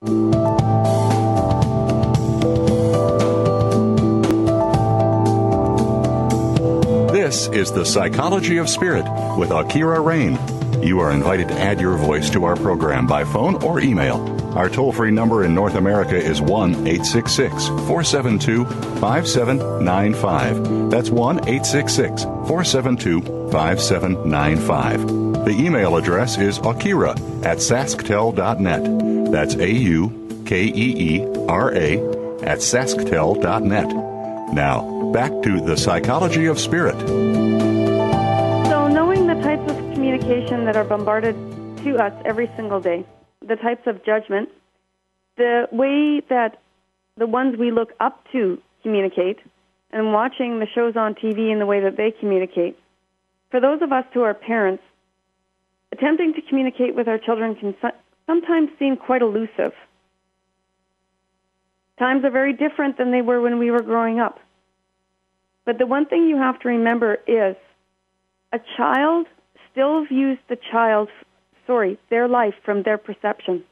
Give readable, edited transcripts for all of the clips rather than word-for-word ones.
This is The Psychology of Spirit with AuKeeRa Rayne. You are invited to add your voice to our program by phone or email. Our toll-free number in North America is 1-866-472-5795. That's 1-866-472-5795. The email address is AuKeeRa@sasktel.net. That's AuKeera@sasktel.net. Now, back to The Psychology of Spirit. So knowing the types of communication that are bombarded to us every single day, the types of judgment, the way that the ones we look up to communicate, and watching the shows on TV and the way that they communicate. For those of us who are parents, attempting to communicate with our children can sometimes seem quite elusive. Times are very different than they were when we were growing up. But the one thing you have to remember is a child still views their life from their perception.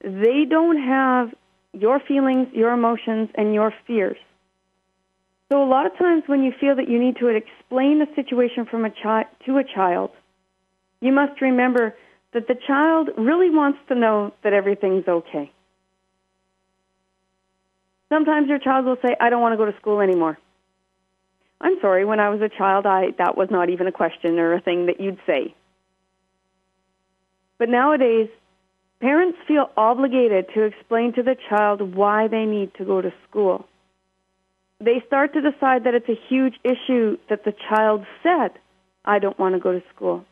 They don't have your feelings, your emotions, and your fears. So a lot of times when you feel that you need to explain a situation to a child, you must remember that the child really wants to know that everything's okay. Sometimes your child will say, I don't want to go to school anymore. I'm sorry, when I was a child, that was not even a question or a thing that you'd say. But nowadays, parents feel obligated to explain to the child why they need to go to school. They start to decide that it's a huge issue that the child said, I don't want to go to school.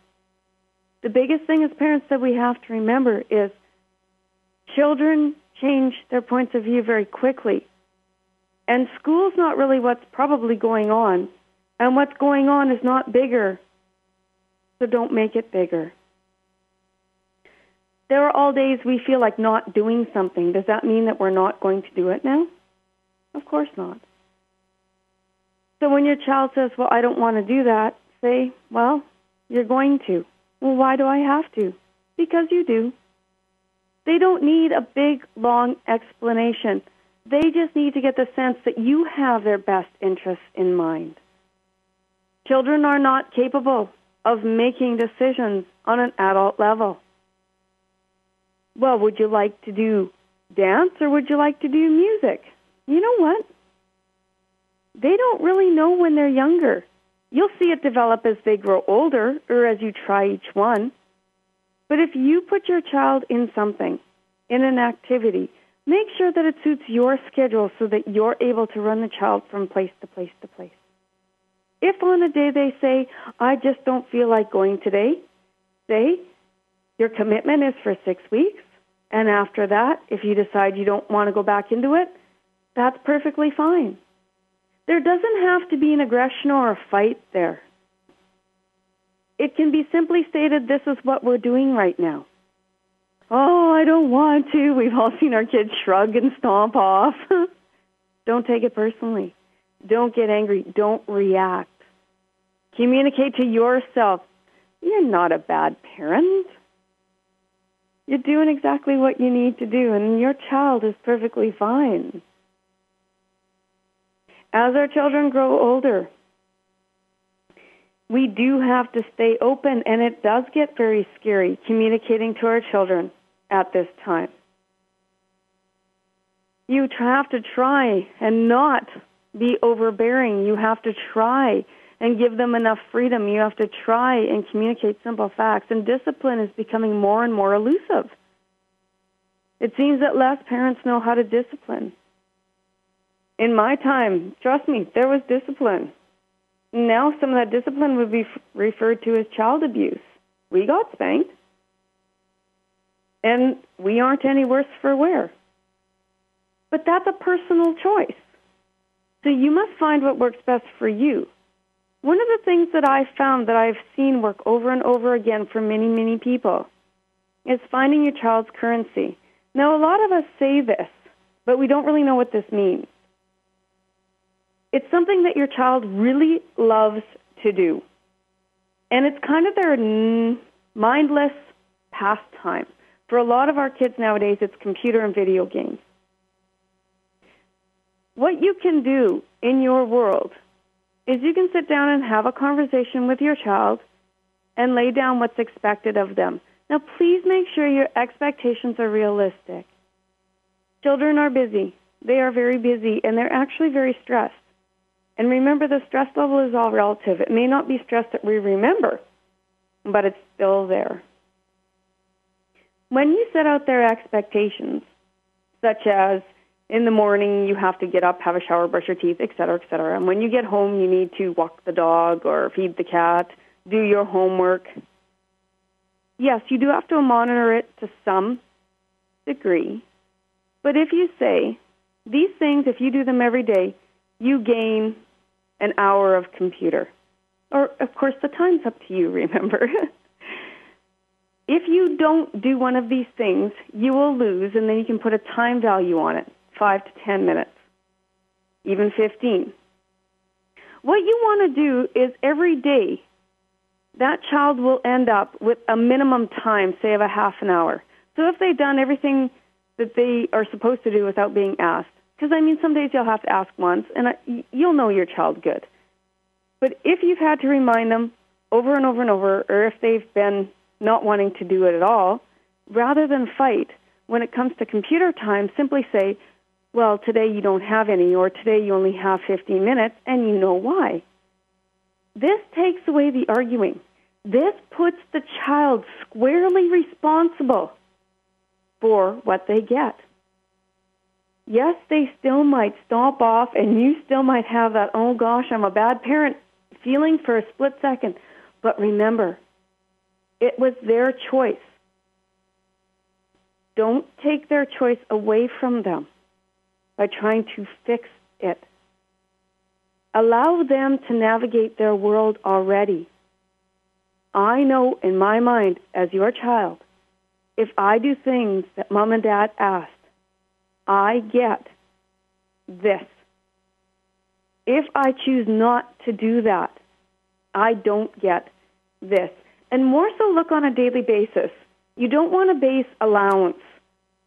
The biggest thing as parents that we have to remember is children change their points of view very quickly. And school's not really what's probably going on. And what's going on is not bigger. So don't make it bigger. There are all days we feel like not doing something. Does that mean that we're not going to do it now? Of course not. So when your child says, well, I don't want to do that, say, well, you're going to. Well, why do I have to? Because you do. They don't need a big, long explanation. They just need to get the sense that you have their best interests in mind. Children are not capable of making decisions on an adult level. Well, would you like to do dance or would you like to do music? You know what? They don't really know when they're younger. You'll see it develop as they grow older or as you try each one. But if you put your child in something, in an activity, make sure that it suits your schedule so that you're able to run the child from place to place to place. If on a day they say, I just don't feel like going today, say, your commitment is for 6 weeks, and after that, if you decide you don't want to go back into it, that's perfectly fine. There doesn't have to be an aggression or a fight there. It can be simply stated, this is what we're doing right now. Oh, I don't want to. We've all seen our kids shrug and stomp off. Don't take it personally. Don't get angry. Don't react. Communicate to yourself. You're not a bad parent. You're doing exactly what you need to do, and your child is perfectly fine. As our children grow older, we do have to stay open, and it does get very scary communicating to our children at this time. You have to try and not be overbearing. You have to try and give them enough freedom. You have to try and communicate simple facts. And discipline is becoming more and more elusive. It seems that less parents know how to discipline. In my time, trust me, there was discipline. Now some of that discipline would be referred to as child abuse. We got spanked. And we aren't any worse for wear. But that's a personal choice. So you must find what works best for you. One of the things that I've found that I've seen work over and over again for many, many people is finding your child's currency. Now, a lot of us say this, but we don't really know what this means. It's something that your child really loves to do. And it's kind of their mindless pastime. For a lot of our kids nowadays, it's computer and video games. What you can do in your world is you can sit down and have a conversation with your child and lay down what's expected of them. Now, please make sure your expectations are realistic. Children are busy. They are very busy, and they're actually very stressed. And remember, the stress level is all relative. It may not be stress that we remember, but it's still there. When you set out their expectations, such as in the morning you have to get up, have a shower, brush your teeth, etc., etc., and when you get home you need to walk the dog or feed the cat, do your homework, yes, you do have to monitor it to some degree. But if you say, these things, if you do them every day, you gain an hour of computer. Or, of course, the time's up to you, remember. If you don't do one of these things, you will lose, and then you can put a time value on it, 5 to 10 minutes, even 15. What you want to do is every day, that child will end up with a minimum time, say, of a half an hour. So if they've done everything that they are supposed to do without being asked, because, I mean, some days you'll have to ask once, and you'll know your child good. But if you've had to remind them over and over and over, or if they've been not wanting to do it at all, rather than fight, when it comes to computer time, simply say, well, today you don't have any, or today you only have 15 minutes, and you know why. This takes away the arguing. This puts the child squarely responsible for what they get. Yes, they still might stomp off, and you still might have that, oh gosh, I'm a bad parent feeling for a split second. But remember, it was their choice. Don't take their choice away from them by trying to fix it. Allow them to navigate their world already. I know in my mind, as your child, if I do things that Mom and Dad asked, I get this. If I choose not to do that, I don't get this. And more so look on a daily basis. You don't want to base allowance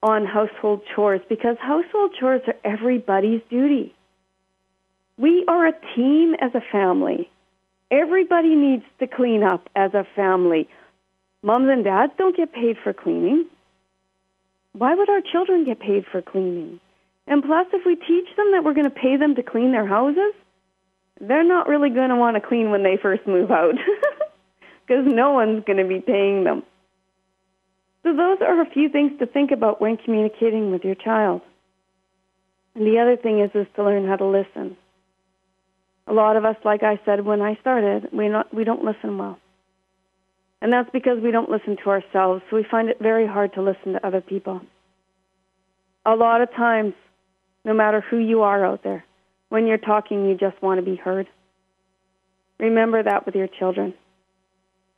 on household chores, because household chores are everybody's duty. We are a team as a family. Everybody needs to clean up as a family. Moms and dads don't get paid for cleaning. Why would our children get paid for cleaning? And plus, if we teach them that we're going to pay them to clean their houses, they're not really going to want to clean when they first move out, because no one's going to be paying them. So those are a few things to think about when communicating with your child. And the other thing is to learn how to listen. A lot of us, like I said when I started, we don't listen well. And that's because we don't listen to ourselves, so we find it very hard to listen to other people. A lot of times, no matter who you are out there, when you're talking, you just want to be heard. Remember that with your children.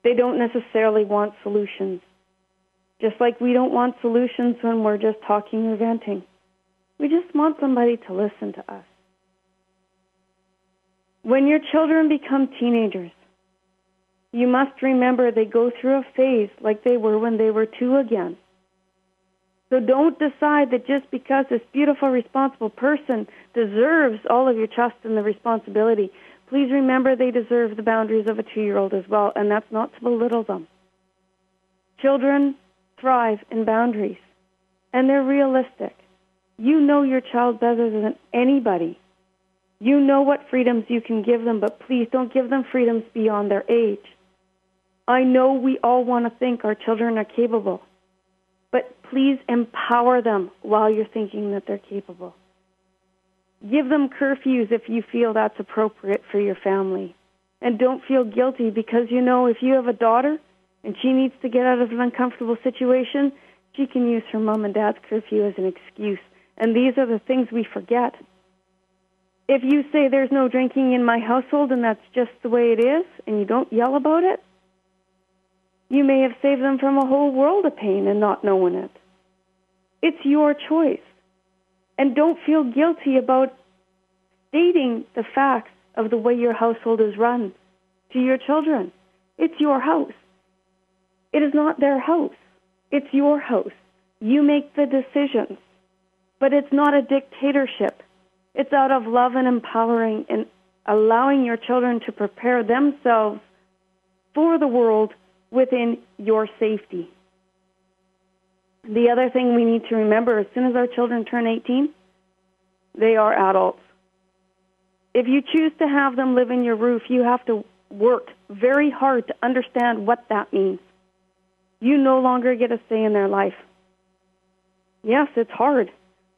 They don't necessarily want solutions, just like we don't want solutions when we're just talking or venting. We just want somebody to listen to us. When your children become teenagers, you must remember they go through a phase like they were when they were 2 again. So don't decide that just because this beautiful, responsible person deserves all of your trust and the responsibility. Please remember they deserve the boundaries of a 2-year-old as well, and that's not to belittle them. Children thrive in boundaries, and they're realistic. You know your child better than anybody. You know what freedoms you can give them, but please don't give them freedoms beyond their age. I know we all want to think our children are capable, but please empower them while you're thinking that they're capable. Give them curfews if you feel that's appropriate for your family. And don't feel guilty, because you know if you have a daughter and she needs to get out of an uncomfortable situation, she can use her mom and dad's curfew as an excuse. And these are the things we forget. If you say there's no drinking in my household and that's just the way it is, and you don't yell about it, you may have saved them from a whole world of pain and not knowing it. It's your choice. And don't feel guilty about stating the facts of the way your household is run to your children. It's your house. It is not their house. It's your house. You make the decisions. But it's not a dictatorship. It's out of love and empowering and allowing your children to prepare themselves for the world within your safety. The other thing we need to remember, as soon as our children turn 18, they are adults. If you choose to have them live in your roof, you have to work very hard to understand what that means. You no longer get a say in their life. Yes, it's hard.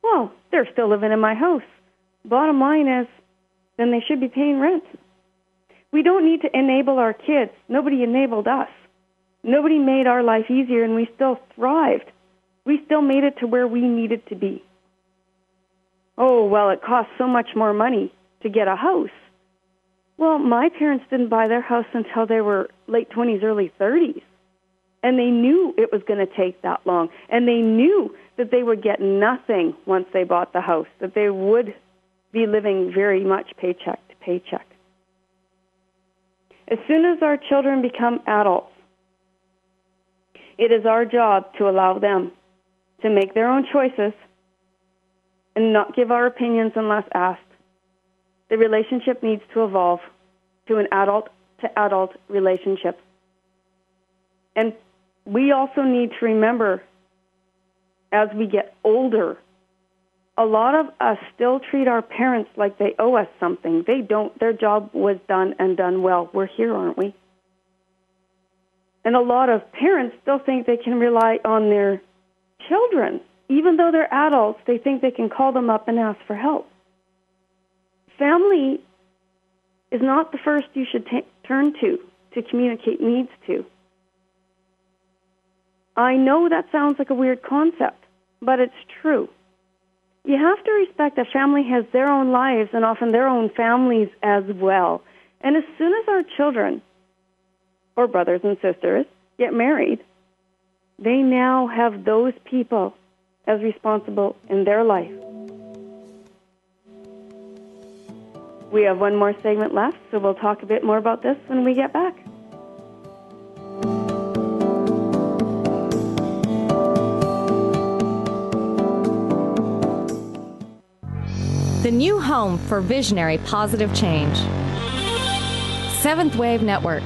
Well, they're still living in my house. Bottom line is, then they should be paying rent. We don't need to enable our kids. Nobody enabled us. Nobody made our life easier, and we still thrived. We still made it to where we needed to be. Oh, well, it costs so much more money to get a house. Well, my parents didn't buy their house until they were late 20s, early 30s. And they knew it was going to take that long. And they knew that they would get nothing once they bought the house, that they would be living very much paycheck to paycheck. As soon as our children become adults, it is our job to allow them to make their own choices and not give our opinions unless asked. The relationship needs to evolve to an adult-to-adult relationship. And we also need to remember, as we get older, a lot of us still treat our parents like they owe us something. They don't. Their job was done and done well. We're here, aren't we? And a lot of parents still think they can rely on their children. Even though they're adults, they think they can call them up and ask for help. Family is not the first you should turn to communicate needs to. I know that sounds like a weird concept, but it's true. You have to respect that family has their own lives and often their own families as well. And as soon as our children, or brothers and sisters, get married, they now have those people as responsible in their life. We have one more segment left, so we'll talk a bit more about this when we get back. The new home for visionary positive change. Seventh Wave Network.